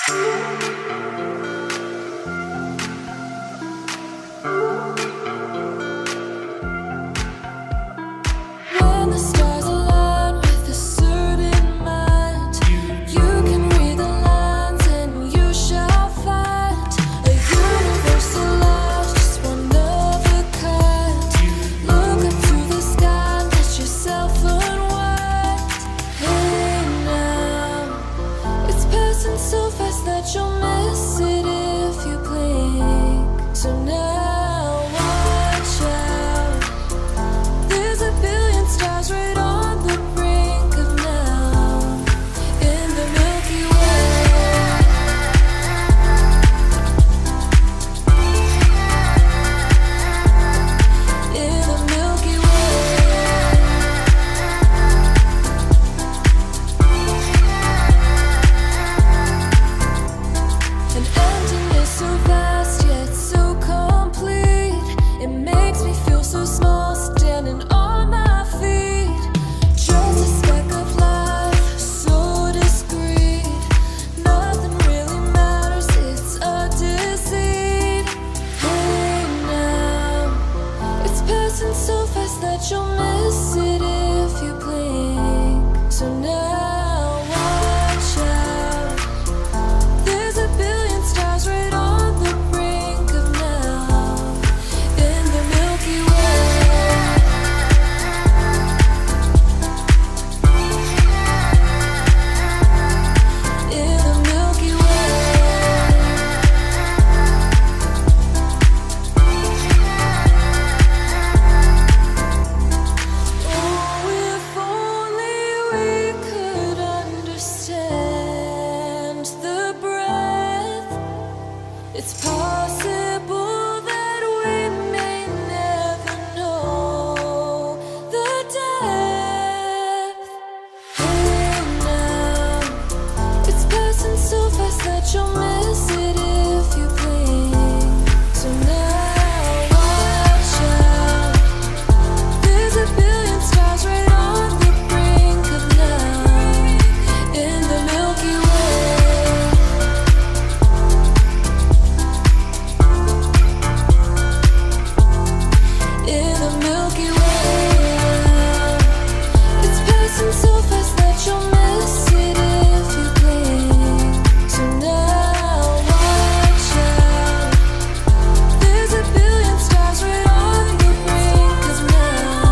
When the stars align with a certain mind, you can read the lines and you shall find a universal love, just one of a kind. Look up to the sky, let yourself unwind. Hey now, it's passing so fast that you'll miss it if you blink. So now watch out, there's a billion stars right on the brink of now, in the Milky Way. In the Milky Way. An emptiness so vast yet so complete. It makes me feel so small standing on my feet. Just a speck of life, so discreet. Nothing really matters, it's a deceit. Hey now, it's passing so fast that you'll miss it if you blink. So now watch out, there's a billion stars right on the brink of now, in the Milky Way. In the Milky Way. Oh, if only we could understand the breath. It's possible that we may never know the depth. Hey now, it's passing so fast that you'll miss it if you blink. So now watch out, there's a billion stars right on the brink of now, in the Milky Way. In the Milky Way. It's passing so fast that you'll miss it if you blink. So now watch out, there's a billion stars right on the brink of now.